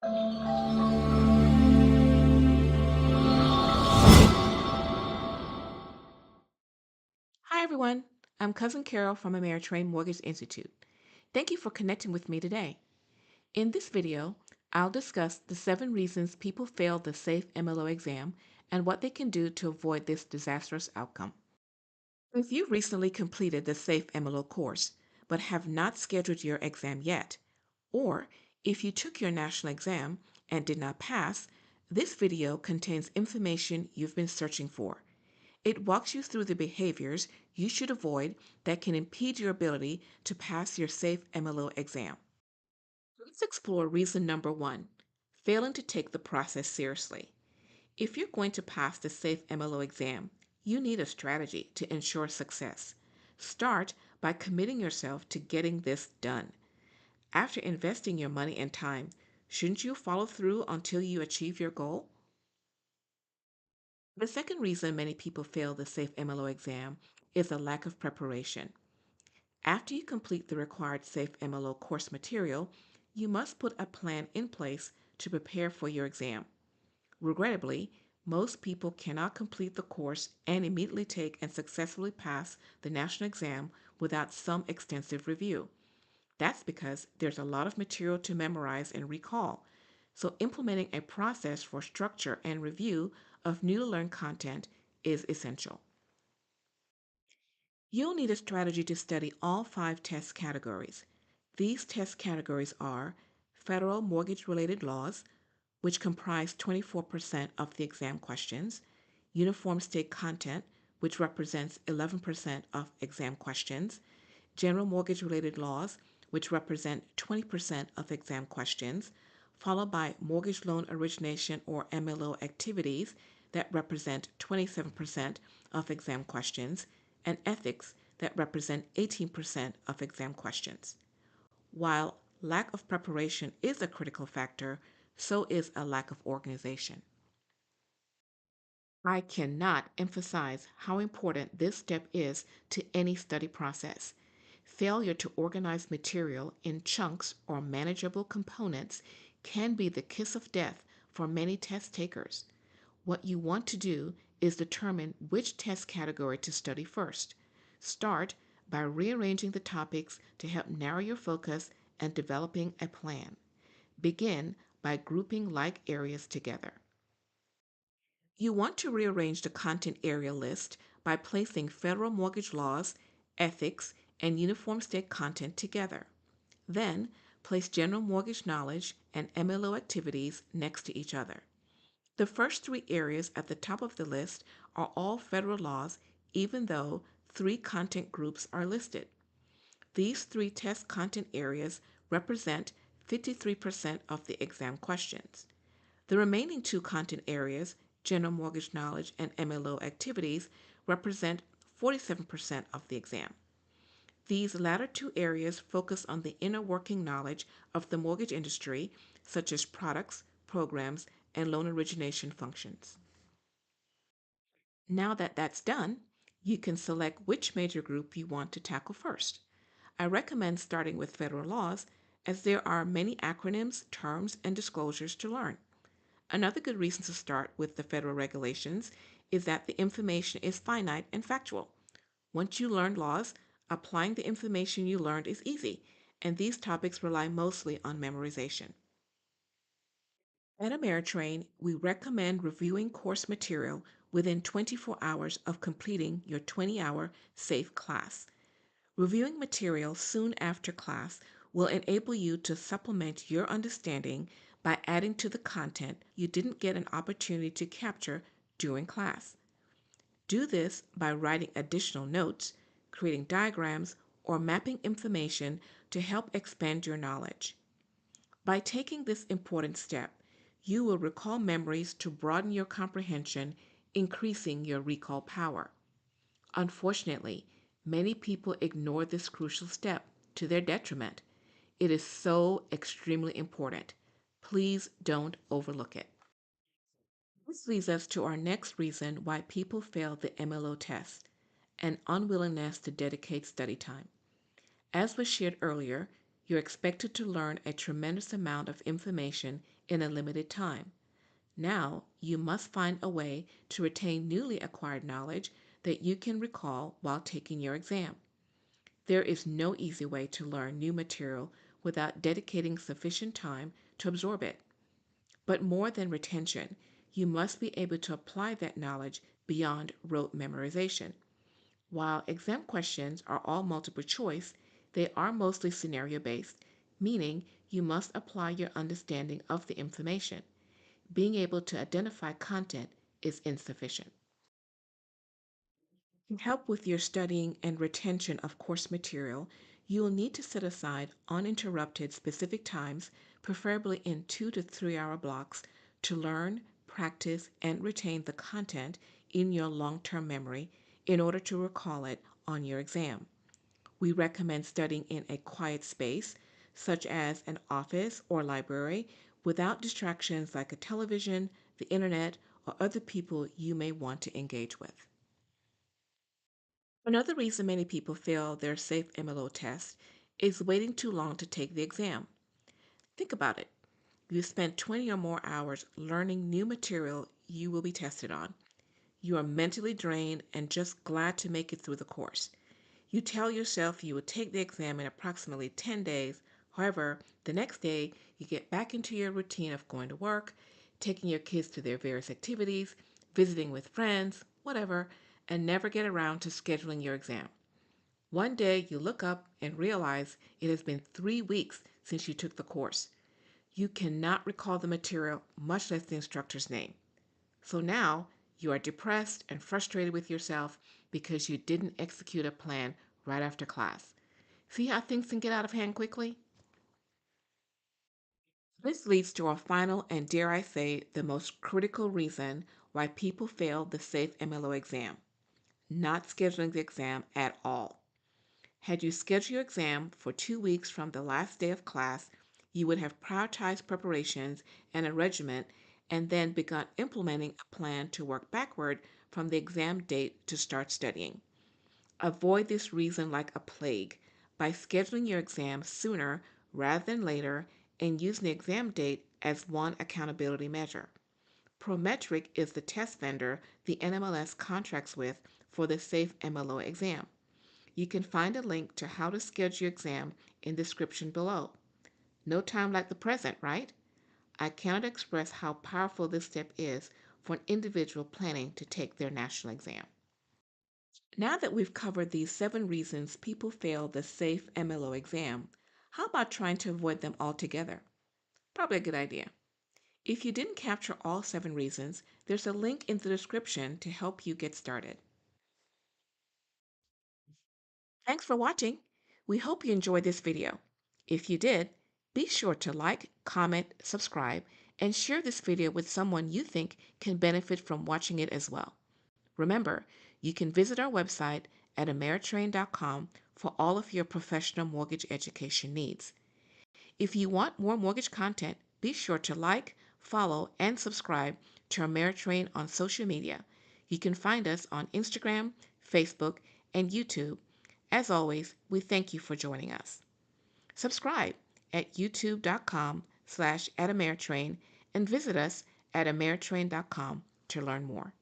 Hi, everyone. I'm Cousin Carol from Ameritrain Mortgage Institute. Thank you for connecting with me today. In this video, I'll discuss the 7 reasons people fail the SAFE MLO exam and what they can do to avoid this disastrous outcome. If you recently completed the SAFE MLO course but have not scheduled your exam yet, or if you took your national exam and did not pass, this video contains information you've been searching for. It walks you through the behaviors you should avoid that can impede your ability to pass your SAFE MLO exam. Let's explore reason number 1, failing to take the process seriously. If you're going to pass the SAFE MLO exam, you need a strategy to ensure success. Start by committing yourself to getting this done. After investing your money and time, shouldn't you follow through until you achieve your goal? The second reason many people fail the SAFE MLO exam is a lack of preparation. After you complete the required SAFE MLO course material, you must put a plan in place to prepare for your exam. Regrettably, most people cannot complete the course and immediately take and successfully pass the national exam without some extensive review. That's because there's a lot of material to memorize and recall, so implementing a process for structure and review of newly learned content is essential. You'll need a strategy to study all 5 test categories. These test categories are federal mortgage-related laws, which comprise 24% of the exam questions, uniform state content, which represents 11% of exam questions, general mortgage-related laws, which represent 20% of exam questions, followed by mortgage loan origination or MLO activities that represent 27% of exam questions, and ethics that represent 18% of exam questions. While lack of preparation is a critical factor, so is a lack of organization. I cannot emphasize how important this step is to any study process. Failure to organize material in chunks or manageable components can be the kiss of death for many test takers. What you want to do is determine which test category to study first. Start by rearranging the topics to help narrow your focus and developing a plan. Begin by grouping like areas together. You want to rearrange the content area list by placing federal mortgage laws, ethics, and uniform state content together. Then, place general mortgage knowledge and MLO activities next to each other. The first 3 areas at the top of the list are all federal laws, even though 3 content groups are listed. These 3 test content areas represent 53% of the exam questions. The remaining 2 content areas, general mortgage knowledge and MLO activities, represent 47% of the exam. These latter 2 areas focus on the inner working knowledge of the mortgage industry, such as products, programs, and loan origination functions. Now that that's done, you can select which major group you want to tackle first. I recommend starting with federal laws, as there are many acronyms, terms, and disclosures to learn. Another good reason to start with the federal regulations is that the information is finite and factual. Once you learn laws, applying the information you learned is easy, and these topics rely mostly on memorization. At Ameritrain, we recommend reviewing course material within 24 hours of completing your 20-hour SAFE class. Reviewing material soon after class will enable you to supplement your understanding by adding to the content you didn't get an opportunity to capture during class. Do this by writing additional notes, creating diagrams, or mapping information to help expand your knowledge. By taking this important step, you will recall memories to broaden your comprehension, increasing your recall power. Unfortunately, many people ignore this crucial step to their detriment. It is so extremely important. Please don't overlook it. This leads us to our next reason why people fail the MLO test: an unwillingness to dedicate study time. As was shared earlier, you're expected to learn a tremendous amount of information in a limited time. Now, you must find a way to retain newly acquired knowledge that you can recall while taking your exam. There is no easy way to learn new material without dedicating sufficient time to absorb it. But more than retention, you must be able to apply that knowledge beyond rote memorization. While exam questions are all multiple choice, they are mostly scenario based, meaning you must apply your understanding of the information. Being able to identify content is insufficient. To help with your studying and retention of course material, you will need to set aside uninterrupted specific times, preferably in 2 to 3 hour blocks, to learn, practice, and retain the content in your long term memory in order to recall it on your exam. We recommend studying in a quiet space, such as an office or library, without distractions like a television, the internet, or other people you may want to engage with. Another reason many people fail their SAFE MLO test is waiting too long to take the exam. Think about it. You spent 20 or more hours learning new material you will be tested on. You are mentally drained and just glad to make it through the course. You tell yourself you will take the exam in approximately 10 days. However, the next day you get back into your routine of going to work, taking your kids to their various activities, visiting with friends, whatever, and never get around to scheduling your exam. One day you look up and realize it has been 3 weeks since you took the course. You cannot recall the material, much less the instructor's name. So now you are depressed and frustrated with yourself because you didn't execute a plan right after class. See how things can get out of hand quickly? This leads to our final and, dare I say, the most critical reason why people fail the SAFE MLO exam: not scheduling the exam at all. Had you scheduled your exam for 2 weeks from the last day of class, you would have prioritized preparations and a regimen and then begun implementing a plan to work backward from the exam date to start studying. Avoid this reason like a plague by scheduling your exam sooner rather than later and using the exam date as one accountability measure. Prometric is the test vendor the NMLS contracts with for the SAFE MLO exam. You can find a link to how to schedule your exam in the description below. No time like the present, right? I cannot express how powerful this step is for an individual planning to take their national exam. Now that we've covered these 7 reasons people fail the SAFE MLO exam, how about trying to avoid them altogether? Probably a good idea. If you didn't capture all 7 reasons, there's a link in the description to help you get started. Thanks for watching. We hope you enjoyed this video. If you did, be sure to like, comment, subscribe, and share this video with someone you think can benefit from watching it as well. Remember, you can visit our website at Ameritrain.com for all of your professional mortgage education needs. If you want more mortgage content, be sure to like, follow, and subscribe to Ameritrain on social media. You can find us on Instagram, Facebook, and YouTube. As always, we thank you for joining us. Subscribe at youtube.com/@Ameritrain and visit us at Ameritrain.com to learn more.